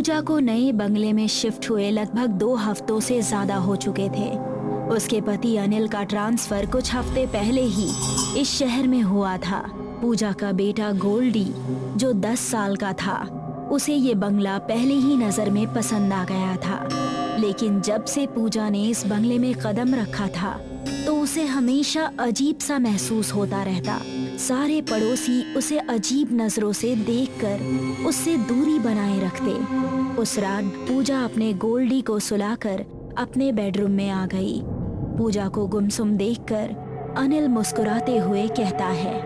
पूजा को नए बंगले में शिफ्ट हुए लगभग 2 हफ्तों से ज्यादा हो चुके थे। उसके पति अनिल का ट्रांसफर कुछ हफ्ते पहले ही इस शहर में हुआ था। पूजा का बेटा गोल्डी, जो 10 साल का था, उसे ये बंगला पहले ही नजर में पसंद आ गया था। लेकिन जब से पूजा ने इस बंगले में कदम रखा था तो उसे हमेशा अजीब सा महसूस होता रहता। सारे पड़ोसी उसे अजीब नजरों से देखकर उससे दूरी बनाए रखते। उस रात पूजा अपने गोल्डी को सुलाकर अपने बेडरूम में आ गई। पूजा को गुमसुम देखकर अनिल मुस्कुराते हुए कहता है,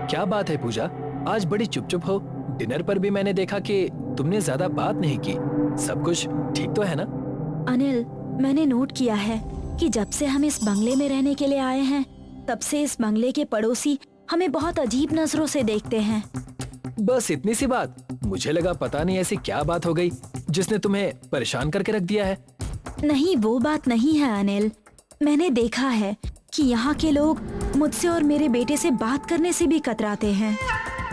क्या बात है पूजा, आज बड़ी चुप चुप हो। डिनर पर भी मैंने देखा कि तुमने ज्यादा बात नहीं की। सब कुछ ठीक तो है ना? अनिल, मैंने नोट किया है कि जब से हम इस बंगले में रहने के लिए आए हैं तब से इस बंगले के पड़ोसी हमें बहुत अजीब नजरों से देखते हैं। बस इतनी सी बात? मुझे लगा पता नहीं ऐसी क्या बात हो गई जिसने तुम्हें परेशान करके रख दिया है। नहीं, वो बात नहीं है अनिल। मैंने देखा है कि यहाँ के लोग मुझसे और मेरे बेटे से बात करने से भी कतराते हैं।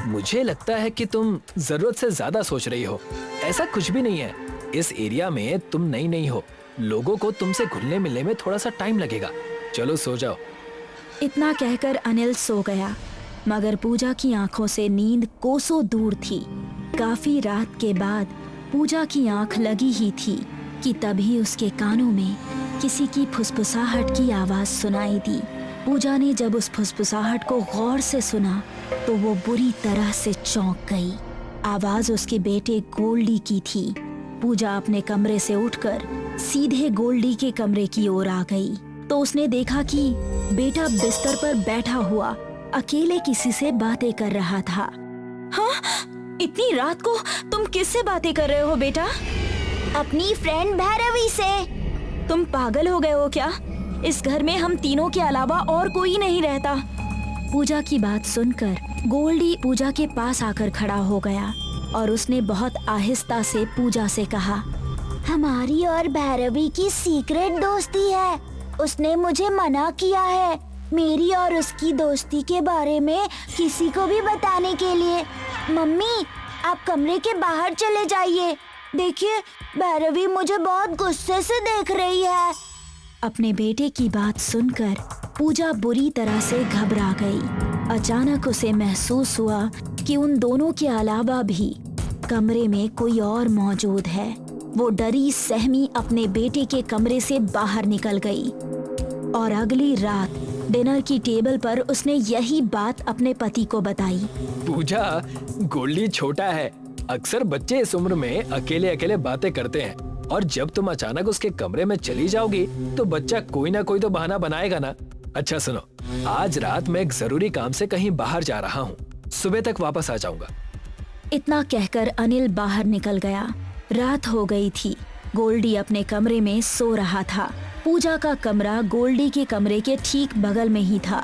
मुझे लगता है कि तुम जरूरत से ज्यादा सोच रही हो। ऐसा कुछ भी नहीं है। इस एरिया में तुम नई नहीं हो। लोगों को तुमसे घुलने मिलने में थोड़ा सा टाइम लगेगा। चलो सो जाओ। इतना कहकर अनिल सो गया, मगर पूजा की आंखों से नींद कोसों दूर थी। काफी रात के बाद पूजा की आंख लगी ही थी कि तभी उसके कानों में किसी की फुसफुसाहट की आवाज सुनाई दी। पूजा ने जब उस फुसफुसाहट को गौर से सुना तो वो बुरी तरह से चौंक गई। आवाज उसके बेटे गोल्डी की थी। पूजा अपने कमरे से उठकर सीधे गोल्डी के कमरे की ओर आ गई तो उसने देखा कि बेटा बिस्तर पर बैठा हुआ अकेले किसी से बातें कर रहा था। हाँ, इतनी रात को तुम किससे बातें कर रहे हो बेटा? अपनी फ्रेंड भैरवी से। तुम पागल हो गए हो क्या? इस घर में हम तीनों के अलावा और कोई नहीं रहता। पूजा की बात सुनकर गोल्डी पूजा के पास आकर खड़ा हो गया और उसने बहुत आहिस्ता से पूजा से कहा, हमारी और भैरवी की सीक्रेट दोस्ती है। उसने मुझे मना किया है मेरी और उसकी दोस्ती के बारे में किसी को भी बताने के लिए। मम्मी, आप कमरे के बाहर चले जाइए। देखिए, भैरवी मुझे बहुत गुस्से से देख रही है। अपने बेटे की बात सुनकर पूजा बुरी तरह से घबरा गई। अचानक उसे महसूस हुआ कि उन दोनों के अलावा भी कमरे में कोई और मौजूद है। वो डरी सहमी अपने बेटे के कमरे से बाहर निकल गई और अगली रात डिनर की टेबल पर उसने यही बात अपने पति को बताई। पूजा, गोल्डी छोटा है। अक्सर बच्चे इस उम्र में अकेले अकेले बातें करते हैं और जब तुम अचानक उसके कमरे में चली जाओगी तो बच्चा कोई ना कोई तो बहाना बनाएगा ना। अच्छा सुनो, आज रात मैं एक जरूरी काम से कहीं बाहर जा रहा हूँ। सुबह तक वापस आ जाऊंगा। इतना कहकर अनिल बाहर निकल गया। रात हो गई थी। गोल्डी अपने कमरे में सो रहा था। पूजा का कमरा गोल्डी के कमरे के ठीक बगल में ही था।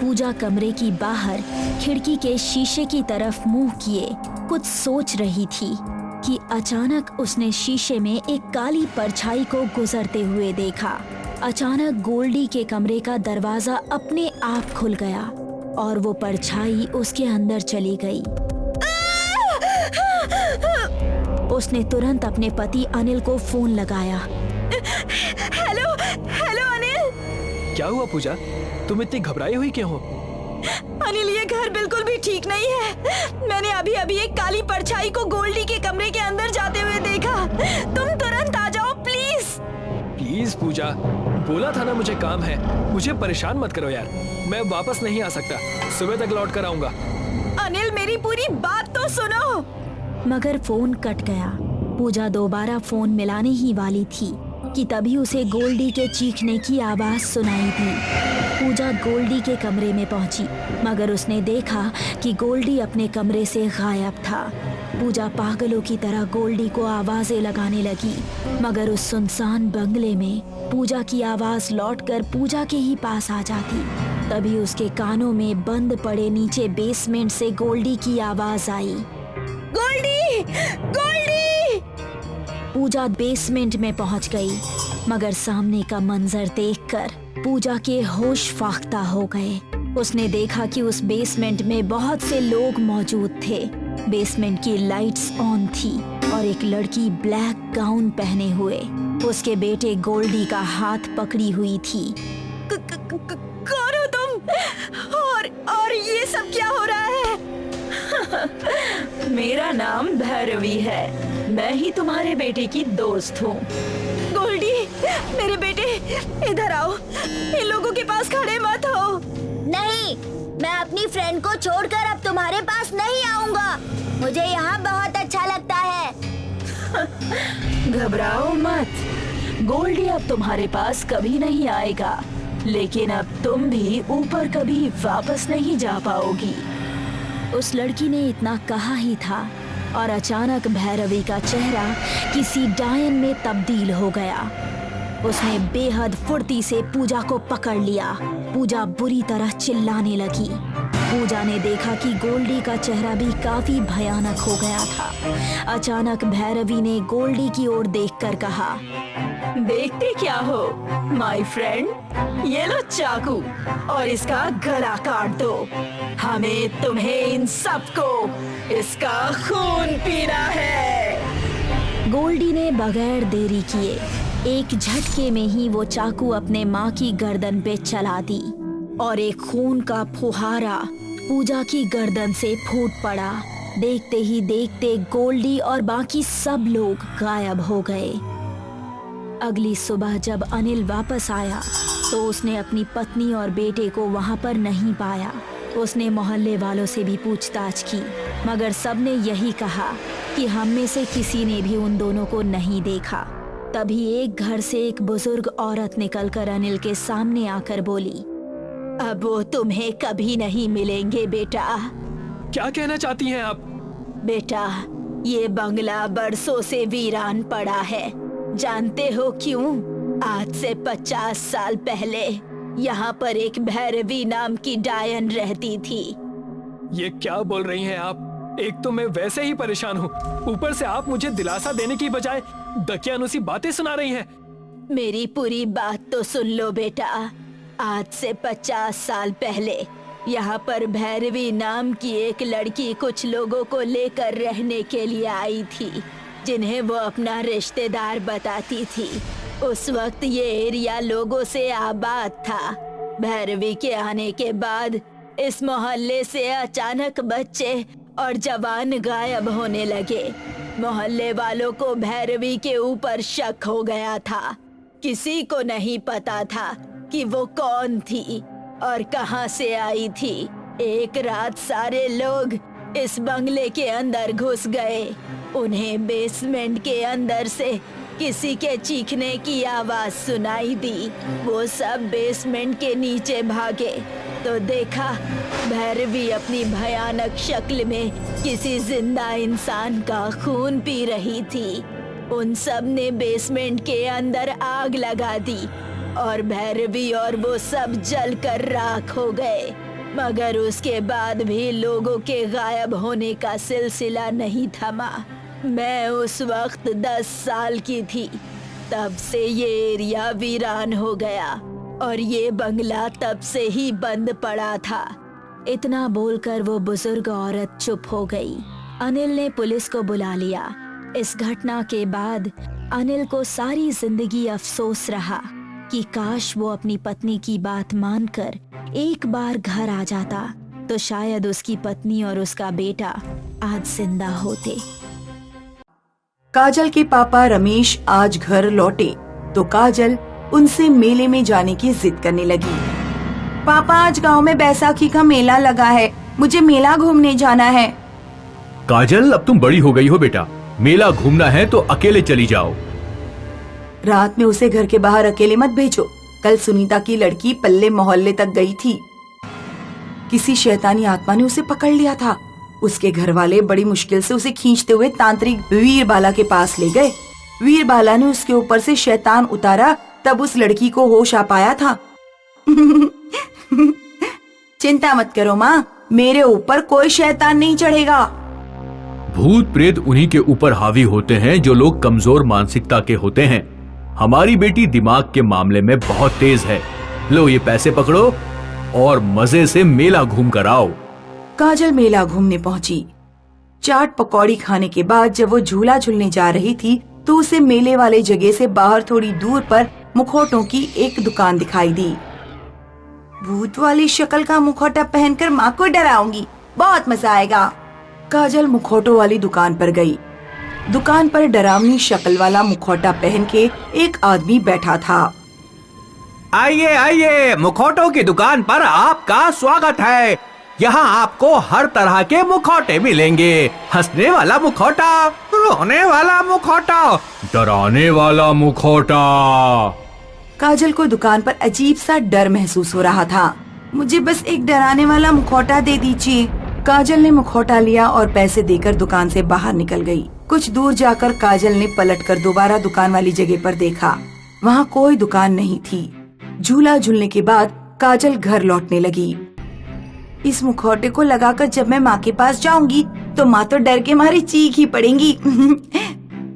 पूजा कमरे की बाहर खिड़की के शीशे की तरफ मुंह किए कुछ सोच रही थी कि अचानक उसने शीशे में एक काली परछाई को गुजरते हुए देखा। अचानक गोल्डी के कमरे का दरवाजा अपने आप खुल गया और वो परछाई उसके अंदर चली गई। उसने तुरंत अपने पति अनिल को फोन लगाया। हेलो अनिल। क्या हुआ पूजा, तुम इतनी घबराई हुई क्यों हो? अनिल, ये घर बिल्कुल भी ठीक नहीं है। मैंने अभी अभी एक काली परछाई को गोल्डी के कमरे के अंदर जाते हुए देखा। तुम तुरंत आ जाओ प्लीज। प्लीज पूजा, बोला था ना मुझे काम है। मुझे परेशान मत करो यार। मैं वापस नहीं आ सकता। सुबह तक लौट कर आऊंगा। अनिल, मेरी पूरी बात तो सुनो। मगर फोन कट गया। पूजा दोबारा फोन मिलाने ही वाली थी कि तभी उसे गोल्डी के चीखने की आवाज सुनाई दी। पूजा गोल्डी के कमरे में पहुंची, मगर उसने देखा कि गोल्डी अपने कमरे से गायब था। पूजा पागलों की तरह गोल्डी को आवाजें लगाने लगी, मगर उस सुनसान बंगले में पूजा की आवाज लौटकर पूजा के ही पास आ जाती। तभी उसके कानों में बंद पड़े नीचे बेसमेंट से गोल्डी की आवाज आई, गोल्डी, गोल्डी। पूजा बेसमेंट में पहुंच गई, मगर सामने का मंजर देखकर पूजा के होश फाख्ता हो गए। उसने देखा कि उस बेसमेंट में बहुत से लोग मौजूद थे। बेसमेंट की लाइट्स ऑन थी और एक लड़की ब्लैक गाउन पहने हुए उसके बेटे गोल्डी का हाथ पकड़ी हुई थी। कौन हो तुम? और ये सब क्या हो रहा है? मेरा नाम भैरवी है, मैं ही तुम्हारे बेटे की दोस्त हूँ। गोल्डी, मेरे बेटे, इधर आओ, इन लोगों के पास खड़े मत हो। नहीं, मैं अपनी फ्रेंड को छोड़कर अब तुम्हारे पास नहीं आऊंगा। मुझे यहाँ बहुत अच्छा लगता है। घबराओ मत, गोल्डी अब तुम्हारे पास कभी नहीं आएगा, लेकिन अब तुम भी ऊपर कभी वापस नहीं जा पाओगी। उस लड़की ने इतना कहा ही था और अचानक भैरवी का चेहरा किसी डायन में तब्दील हो गया। उसने बेहद फुर्ती से पूजा को पकड़ लिया। पूजा बुरी तरह चिल्लाने लगी। पूजा ने देखा कि गोल्डी का चेहरा भी काफी भयानक हो गया था। अचानक भैरवी ने गोल्डी की ओर देखकर कहा, देखते क्या हो माय फ्रेंड, ये लो चाकू और इसका गला काट दो। हमें तुम्हें इन सबको इसका खून पीना है। गोल्डी ने बगैर देरी किए एक झटके में ही वो चाकू अपने माँ की गर्दन पे चला दी और एक खून का फुहारा पूजा की गर्दन से फूट पड़ा। देखते ही देखते गोल्डी और बाकी सब लोग गायब हो गए। अगली सुबह जब अनिल वापस आया तो उसने अपनी पत्नी और बेटे को वहां पर नहीं पाया। उसने मोहल्ले वालों से भी पूछताछ की, मगर सबने यही कहा कि हम में से किसी ने भी उन दोनों को नहीं देखा। तभी एक घर से एक बुजुर्ग औरत निकलकर अनिल के सामने आकर बोली, अब वो तुम्हें कभी नहीं मिलेंगे बेटा। क्या कहना चाहती हैं आप? बेटा, ये बंगला बरसों से वीरान पड़ा है। जानते हो क्यों? आज से 50 साल पहले यहाँ पर एक भैरवी नाम की डायन रहती थी। ये क्या बोल रही हैं आप? एक तो मैं वैसे ही परेशान हूँ, ऊपर से आप मुझे दिलासा देने की बजाय दकियानुसी बातें सुना रही हैं। मेरी पूरी बात तो सुन लो बेटा। आज से 50 साल पहले यहाँ पर भैरवी नाम की एक लड़की कुछ लोगों को लेकर रहने के लिए आई थी, जिन्हें वो अपना रिश्तेदार बताती थी। उस वक्त ये एरिया लोगों से आबाद था। भैरवी के आने के बाद इस मोहल्ले से अचानक बच्चे और जवान गायब होने लगे। मोहल्ले वालों को भैरवी के ऊपर शक हो गया था। किसी को नहीं पता था कि वो कौन थी और कहां से आई थी। एक रात सारे लोग इस बंगले के अंदर घुस गए। उन्हें बेसमेंट के अंदर से किसी के चीखने की आवाज सुनाई दी। वो सब बेसमेंट के नीचे भागे तो देखा भैरवी अपनी भयानक शक्ल में किसी जिंदा इंसान का खून पी रही थी। उन सब ने बेसमेंट के अंदर आग लगा दी और भैरवी और वो सब जलकर राख हो गए। मगर उसके बाद भी लोगों के गायब होने का सिलसिला नहीं थमा। मैं उस वक्त 10 साल की थी। तब से ये एरिया वीरान हो गया और ये बंगला तब से ही बंद पड़ा था। इतना बोलकर वो बुजुर्ग औरत चुप हो गई। अनिल ने पुलिस को बुला लिया। इस घटना के बाद अनिल को सारी जिंदगी अफसोस रहा कि काश वो अपनी पत्नी की बात मानकर एक बार घर आ जाता तो शायद उसकी पत्नी और उसका बेटा आज जिंदा होते। काजल के पापा रमेश आज घर लौटे तो काजल उनसे मेले में जाने की जिद करने लगी। पापा, आज गांव में बैसाखी का मेला लगा है, मुझे मेला घूमने जाना है। काजल, अब तुम बड़ी हो गई हो बेटा, मेला घूमना है तो अकेले चली जाओ। रात में उसे घर के बाहर अकेले मत भेजो। कल सुनीता की लड़की पल्ले मोहल्ले तक गई थी। किसी शैतानी आत्मा ने उसे पकड़ लिया था। उसके घर वाले बड़ी मुश्किल से उसे खींचते हुए तांत्रिक वीरबाला के पास ले गए। वीरबाला ने उसके ऊपर से शैतान उतारा, तब उस लड़की को होश आ पाया था। चिंता मत करो माँ, मेरे ऊपर कोई शैतान नहीं चढ़ेगा। भूत प्रेत उन्हीं के ऊपर हावी होते हैं जो लोग कमजोर मानसिकता के होते हैं। हमारी बेटी दिमाग के मामले में बहुत तेज है। लो ये पैसे पकड़ो और मजे से मेला घूम कर आओ। काजल मेला घूमने पहुंची। चाट पकौड़ी खाने के बाद जब वो झूला झूलने जा रही थी तो उसे मेले वाले जगह से बाहर थोड़ी दूर पर मुखौटों की एक दुकान दिखाई दी। भूत वाली शक्ल का मुखौटा पहनकर माँ को डराऊंगी, बहुत मजा आएगा। काजल मुखौटों वाली दुकान पर गई। दुकान पर डरावनी शक्ल वाला मुखौटा पहन के एक आदमी बैठा था। आइए आइए, मुखौटों की दुकान पर आपका स्वागत है। यहाँ आपको हर तरह के मुखौटे मिलेंगे। हंसने वाला मुखौटा, रोने वाला मुखौटा, डराने वाला मुखौटा। काजल को दुकान पर अजीब सा डर महसूस हो रहा था। मुझे बस एक डराने वाला मुखौटा दे दीजिए। काजल ने मुखौटा लिया और पैसे देकर दुकान से बाहर निकल गई। कुछ दूर जाकर काजल ने पलटकर दोबारा दुकान वाली जगह पर देखा। वहाँ कोई दुकान नहीं थी। झूला झूलने के बाद काजल घर लौटने लगी। इस मुखौटे को लगाकर जब मैं माँ के पास जाऊंगी तो माँ तो डर के मारे चीख ही पड़ेंगी।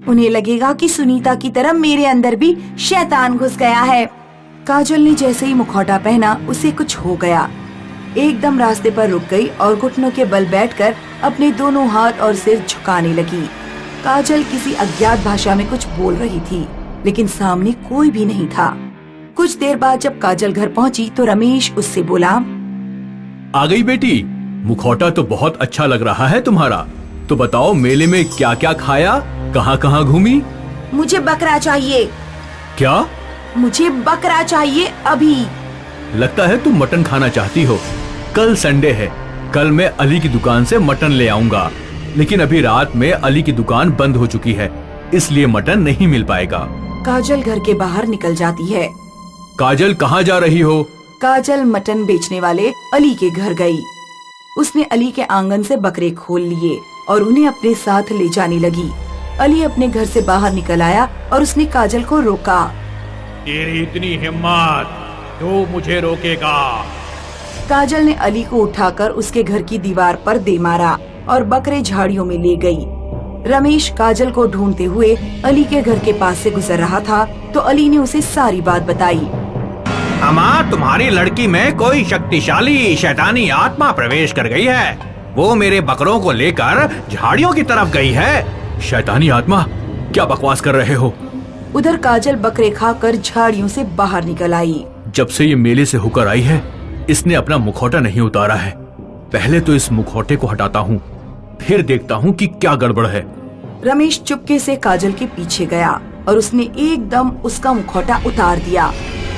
उन्हें लगेगा कि सुनीता की तरह मेरे अंदर भी शैतान घुस गया है। काजल ने जैसे ही मुखौटा पहना उसे कुछ हो गया। एकदम रास्ते पर रुक गई और घुटनों के बल बैठकर अपने दोनों हाथ और सिर झुकाने लगी। काजल किसी अज्ञात भाषा में कुछ बोल रही थी, लेकिन सामने कोई भी नहीं था। कुछ देर बाद जब काजल घर पहुंची तो रमेश उससे बोला, आ गई बेटी, मुखौटा तो बहुत अच्छा लग रहा है तुम्हारा। तो बताओ, मेले में क्या क्या खाया, कहाँ कहाँ घूमी? मुझे बकरा चाहिए। क्या? मुझे बकरा चाहिए अभी। लगता है तुम मटन खाना चाहती हो। कल संडे है, कल मैं अली की दुकान से मटन ले आऊंगा, लेकिन अभी रात में अली की दुकान बंद हो चुकी है, इसलिए मटन नहीं मिल पाएगा। काजल घर के बाहर निकल जाती है। काजल, कहाँ जा रही हो? काजल मटन बेचने वाले अली के घर गई। उसने अली के आंगन से बकरे खोल लिए और उन्हें अपने साथ ले जाने लगी। अली अपने घर से बाहर निकल आया और उसने काजल को रोका। तेरी इतनी हिम्मत, तू मुझे रोकेगा? काजल ने अली को उठाकर उसके घर की दीवार पर दे मारा और बकरे झाड़ियों में ले गई। रमेश काजल को ढूंढते हुए अली के घर के पास से गुजर रहा था तो अली ने उसे सारी बात बताई। अम्मा, तुम्हारी लड़की में कोई शक्तिशाली शैतानी आत्मा प्रवेश कर गई है। वो मेरे बकरों को लेकर झाड़ियों की तरफ गई है। शैतानी आत्मा? क्या बकवास कर रहे हो? उधर काजल बकरे खाकर झाड़ियों से बाहर निकल आई। जब से ये मेले से होकर आई है, इसने अपना मुखौटा नहीं उतारा है। पहले तो इस मुखौटे को हटाता हूँ, फिर देखता हूँ कि क्या गड़बड़ है। रमेश चुपके से काजल के पीछे गया और उसने एकदम उसका मुखौटा उतार दिया।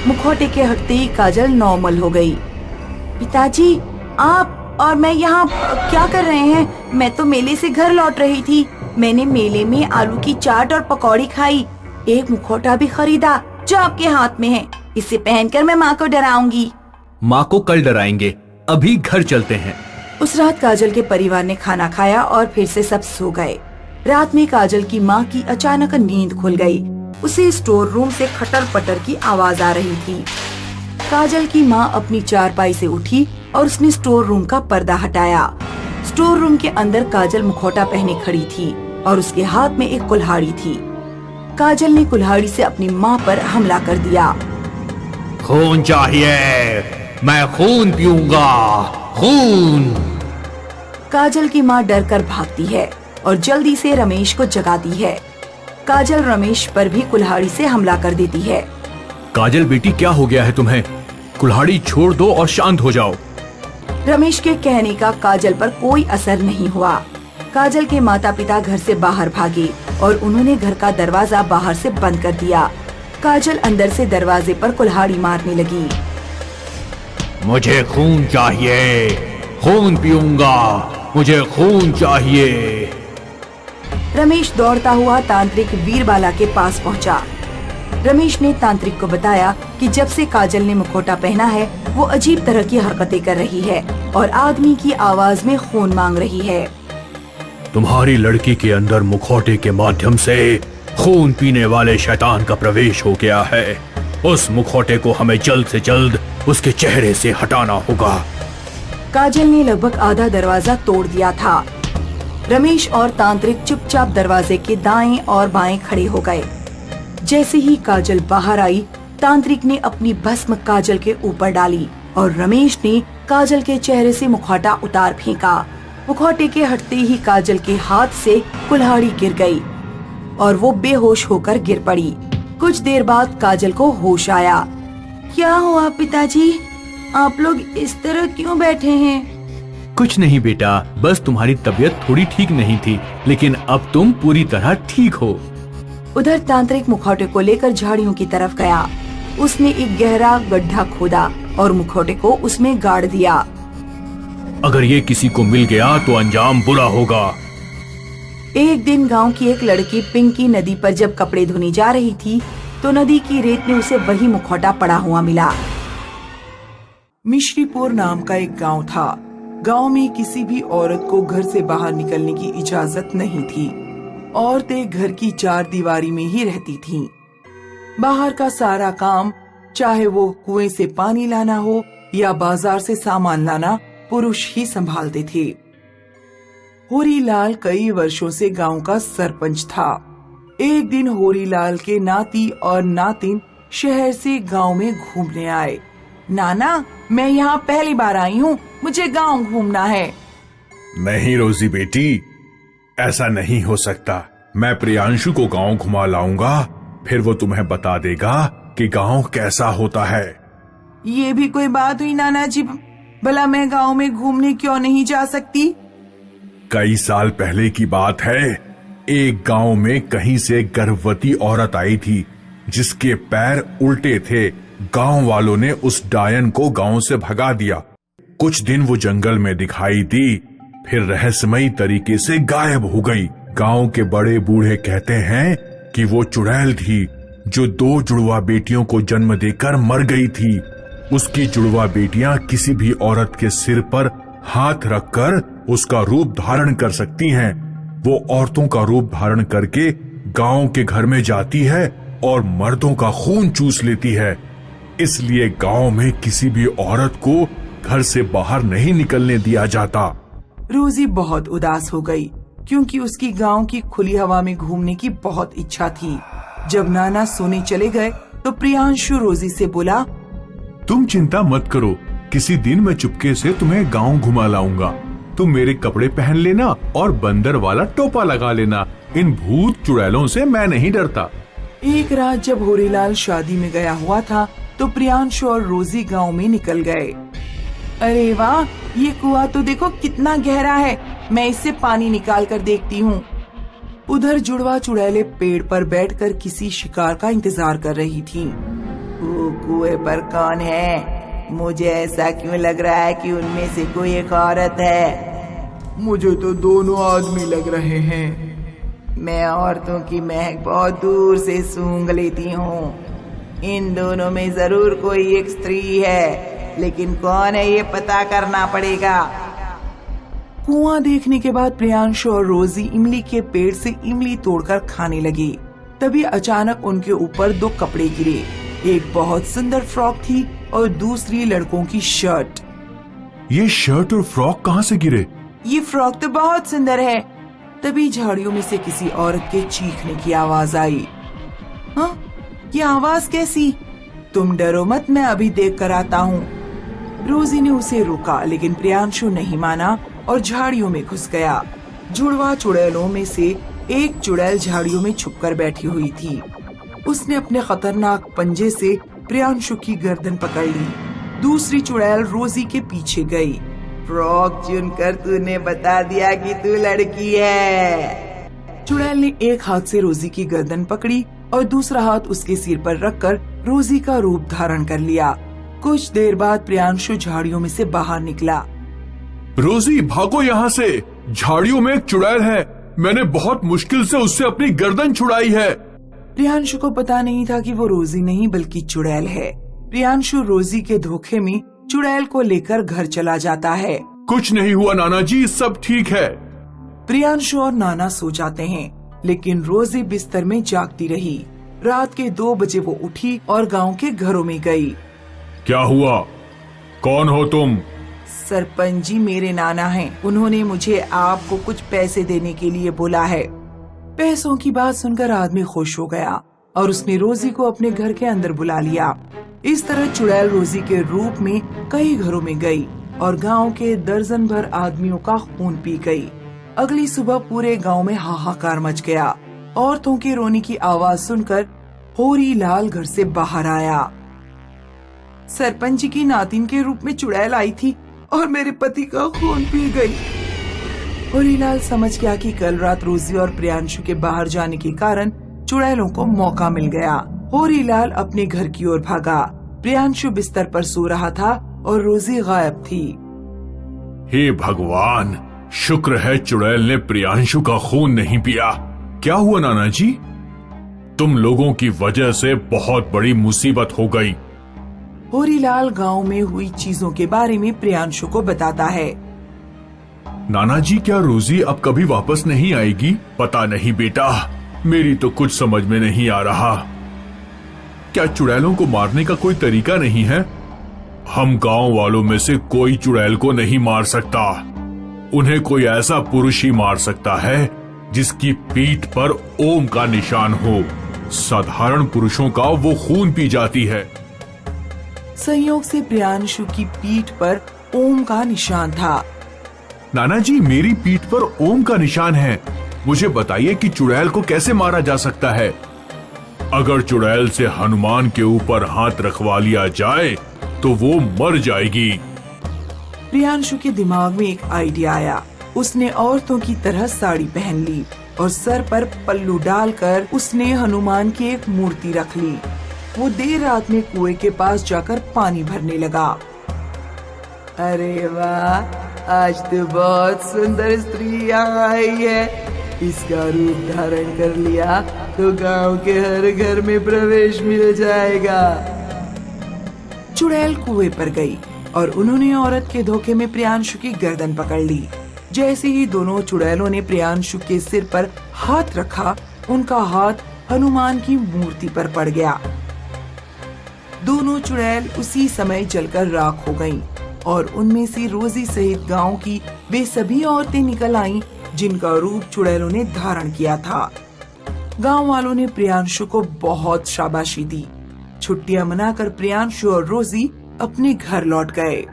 मुखौटे के हटते ही काजल नॉर्मल हो गई। पिताजी, आप और मैं यहाँ क्या कर रहे हैं? मैं तो मेले से घर लौट रही थी। मैंने मेले में आलू की चाट और पकौड़ी खाई। एक मुखौटा भी खरीदा जो आपके हाथ में है। इसे पहनकर मैं माँ को डराऊंगी। माँ को कल डराएंगे, अभी घर चलते हैं। उस रात काजल के परिवार ने खाना खाया और फिर से सब सो गए। रात में काजल की माँ की अचानक नींद खुल गई। उसे स्टोर रूम से खटर पटर की आवाज आ रही थी। काजल की माँ अपनी चारपाई से उठी और उसने स्टोर रूम का पर्दा हटाया। स्टोर रूम के अंदर काजल मुखौटा पहने खड़ी थी और उसके हाथ में एक कुल्हाड़ी थी। काजल ने कुल्हाड़ी से अपनी माँ पर हमला कर दिया। खून चाहिए, मैं खून पीऊंगा, खून। काजल की माँ डर कर भागती है और जल्दी से रमेश को जगाती है। काजल रमेश पर भी कुल्हाड़ी से हमला कर देती है। काजल बेटी, क्या हो गया है तुम्हें? कुल्हाड़ी छोड़ दो और शांत हो जाओ। रमेश के कहने का काजल पर कोई असर नहीं हुआ। काजल के माता पिता घर से बाहर भागे और उन्होंने घर का दरवाजा बाहर से बंद कर दिया। काजल अंदर से दरवाजे पर कुल्हाड़ी मारने लगी। मुझे खून चाहिए, खून पीऊंगा, मुझे खून चाहिए। रमेश दौड़ता हुआ तांत्रिक वीरबाला के पास पहुंचा। रमेश ने तांत्रिक को बताया कि जब से काजल ने मुखौटा पहना है वो अजीब तरह की हरकतें कर रही है और आदमी की आवाज में खून मांग रही है। तुम्हारी लड़की के अंदर मुखौटे के माध्यम से खून पीने वाले शैतान का प्रवेश हो गया है। उस मुखौटे को हमें जल्द से जल्द उसके चेहरे से हटाना होगा। काजल ने लगभग आधा दरवाजा तोड़ दिया था। रमेश और तांत्रिक चुपचाप दरवाजे के दाएं और बाएं खड़े हो गए। जैसे ही काजल बाहर आई, तांत्रिक ने अपनी भस्म काजल के ऊपर डाली और रमेश ने काजल के चेहरे से मुखौटा उतार फेंका। मुखौटे के हटते ही काजल के हाथ से कुल्हाड़ी गिर गई और वो बेहोश होकर गिर पड़ी। कुछ देर बाद काजल को होश आया। क्या हुआ पिताजी, आप लोग इस तरह क्यों बैठे हैं? कुछ नहीं बेटा, बस तुम्हारी तबीयत थोड़ी ठीक नहीं थी, लेकिन अब तुम पूरी तरह ठीक हो। उधर तांत्रिक मुखौटे को लेकर झाड़ियों की तरफ गया। उसने एक गहरा गड्ढा खोदा और मुखौटे को उसमें गाड़ दिया। अगर ये किसी को मिल गया तो अंजाम बुरा होगा। एक दिन गांव की एक लड़की पिंकी नदी पर जब कपड़े धोने जा रही थी तो नदी की रेत में उसे वही मुखौटा पड़ा हुआ मिला। मिश्रीपुर नाम का एक गांव था। गांव में किसी भी औरत को घर से बाहर निकलने की इजाजत नहीं थी। औरतें घर की चार दीवारी में ही रहती थीं। बाहर का सारा काम, चाहे वो कुएं से पानी लाना हो या बाजार से सामान लाना, पुरुष ही संभालते थे। होरीलाल कई वर्षों से गांव का सरपंच था। एक दिन होरीलाल के नाती और नातिन शहर से गांव में घूमने आए। नाना, मैं यहाँ पहली बार आई हूँ, मुझे गांव घूमना है। नहीं रोजी बेटी, ऐसा नहीं हो सकता। मैं प्रियांशु को गांव घुमा लाऊंगा, फिर वो तुम्हें बता देगा कि गांव कैसा होता है। ये भी कोई बात हुई नाना जी, भला मैं गांव में घूमने क्यों नहीं जा सकती? कई साल पहले की बात है। एक गांव में कहीं से गर्भवती औरत आई थी जिसके पैर उल्टे थे। गांव वालों ने उस डायन को गांव से भगा दिया। कुछ दिन वो जंगल में दिखाई दी, फिर रहस्यमयी तरीके से गायब हो गई। गांव के बड़े बूढ़े कहते हैं कि वो चुड़ैल थी जो 2 जुड़वा बेटियों को जन्म देकर मर गई थी। उसकी जुड़वा बेटियां किसी भी औरत के सिर पर हाथ रखकर उसका रूप धारण कर सकती हैं। वो औरतों का रूप धारण करके गांव के घर में जाती है और मर्दों का खून चूस लेती है। इसलिए गांव में किसी भी औरत को घर से बाहर नहीं निकलने दिया जाता। रोजी बहुत उदास हो गई क्योंकि उसकी गांव की खुली हवा में घूमने की बहुत इच्छा थी। जब नाना सोने चले गए तो प्रियांशु रोजी से बोला, तुम चिंता मत करो, किसी दिन मैं चुपके से तुम्हें गांव घुमा लाऊंगा। तुम मेरे कपड़े पहन लेना और बंदर वाला टोपा लगा लेना। इन भूत चुड़ैलों से मैं नहीं डरता। एक रात जब होरीलाल शादी में गया हुआ था तो प्रियांशु और रोजी गांव में निकल गए। अरे वाह, ये कुआं तो देखो कितना गहरा है, मैं इससे पानी निकाल कर देखती हूँ। उधर जुड़वा चुड़ैले पेड़ पर बैठकर किसी शिकार का इंतजार कर रही थी। कुएं पर कौन है? मुझे ऐसा क्यों लग रहा है कि उनमें से कोई एक औरत है। मुझे तो दोनों आदमी लग रहे हैं। मैं औरतों की महक बहुत दूर से सूंघ लेती हूँ। इन दोनों में जरूर कोई एक स्त्री है, लेकिन कौन है ये पता करना पड़ेगा। कुआं देखने के बाद प्रियांशु और रोजी इमली के पेड़ से इमली तोड़कर खाने लगी। तभी अचानक उनके ऊपर 2 कपड़े गिरे। एक बहुत सुंदर फ्रॉक थी और दूसरी लड़कों की शर्ट। ये शर्ट और फ्रॉक कहाँ से गिरे? ये फ्रॉक तो बहुत सुंदर है। तभी झाड़ियों में से किसी औरत के चीखने की आवाज आई। हाँ, ये आवाज कैसी? तुम डरो मत, मैं अभी देख कर आता हूँ। रोजी ने उसे रोका, लेकिन प्रियांशु नहीं माना और झाड़ियों में घुस गया। जुड़वा चुड़ैलों में से एक चुड़ैल झाड़ियों में छुपकर बैठी हुई थी। उसने अपने खतरनाक पंजे से प्रियांशु की गर्दन पकड़ ली। दूसरी चुड़ैल रोजी के पीछे गई। फ्रॉक चुनकर तूने बता दिया कि तू लड़की है। चुड़ैल ने एक हाथ से रोजी की गर्दन पकड़ी और दूसरा हाथ उसके सिर पर रखकर रोजी का रूप धारण कर लिया। कुछ देर बाद प्रियांशु झाड़ियों में से बाहर निकला। रोजी, भागो यहाँ से, झाड़ियों में एक चुड़ैल है। मैंने बहुत मुश्किल से उससे अपनी गर्दन छुड़ाई है। प्रियांशु को पता नहीं था कि वो रोजी नहीं बल्कि चुड़ैल है। प्रियांशु रोजी के धोखे में चुड़ैल को लेकर घर चला जाता है। कुछ नहीं हुआ नाना जी, सब ठीक है। प्रियांशु और नाना सो जाते हैं, लेकिन रोजी बिस्तर में जागती रही। रात के 2 बजे वो उठी और गांव के घरों में गई। क्या हुआ? कौन हो तुम? सरपंच जी मेरे नाना हैं। उन्होंने मुझे आपको कुछ पैसे देने के लिए बोला है। पैसों की बात सुनकर आदमी खुश हो गया और उसने रोजी को अपने घर के अंदर बुला लिया। इस तरह चुड़ैल रोजी के रूप में कई घरों में गई और गांव के दर्जन भर आदमियों का खून पी गई। अगली सुबह पूरे गांव में हाहाकार मच गया। औरतों के रोने की आवाज सुनकर होरी लाल घर से बाहर आया। सरपंच जी की नातिन के रूप में चुड़ैल आई थी और मेरे पति का खून पी गई। होरी लाल समझ गया कि कल रात रोजी और प्रियांशु के बाहर जाने के कारण चुड़ैलों को मौका मिल गया। होरी लाल अपने घर की ओर भागा। प्रियांशु बिस्तर पर सो रहा था और रोजी गायब थी। हे भगवान, शुक्र है चुड़ैल ने प्रियांशु का खून नहीं पिया। क्या हुआ नाना जी? तुम लोगों की वजह से बहुत बड़ी मुसीबत हो गई। होरीलाल गांव में हुई चीजों के बारे में प्रियांशु को बताता है। नाना जी, क्या रोजी अब कभी वापस नहीं आएगी? पता नहीं बेटा, मेरी तो कुछ समझ में नहीं आ रहा। क्या चुड़ैलों को मारने का कोई तरीका नहीं है? हम गांव वालों में से कोई चुड़ैल को नहीं मार सकता। उन्हें कोई ऐसा पुरुष ही मार सकता है जिसकी पीठ पर ओम का निशान हो। साधारण पुरुषों का वो खून पी जाती है। संयोग से प्रियांशु की पीठ पर ओम का निशान था। नाना जी, मेरी पीठ पर ओम का निशान है। मुझे बताइए कि चुड़ैल को कैसे मारा जा सकता है? अगर चुड़ैल से हनुमान के ऊपर हाथ रखवा लिया जाए तो वो मर जाएगी। प्रियांशु के दिमाग में एक आइडिया आया। उसने औरतों की तरह साड़ी पहन ली और सर पर पल्लू डालकर उसने हनुमान की एक मूर्ति रख ली। वो देर रात में कुएं के पास जाकर पानी भरने लगा। अरे वाह, आज तो बहुत सुंदर स्त्री यहाँ आई है। इसका रूप धारण कर लिया तो गांव के हर घर में प्रवेश मिल जाएगा। चुड़ैल कुएं पर गई और उन्होंने औरत के धोखे में प्रियांशु की गर्दन पकड़ ली। जैसे ही दोनों चुड़ैलों ने प्रियांशु के सिर पर हाथ रखा, उनका हाथ हनुमान की मूर्ति पर पड़ गया। दोनों चुड़ैल उसी समय जलकर राख हो गईं और उनमें से रोजी सहित गांव की वे सभी औरतें निकल आईं जिनका रूप चुड़ैलों ने धारण किया था। गांव वालों ने प्रियांशु को बहुत शाबाशी दी। छुट्टियां मनाकर प्रियांशु और रोजी अपने घर लौट गए।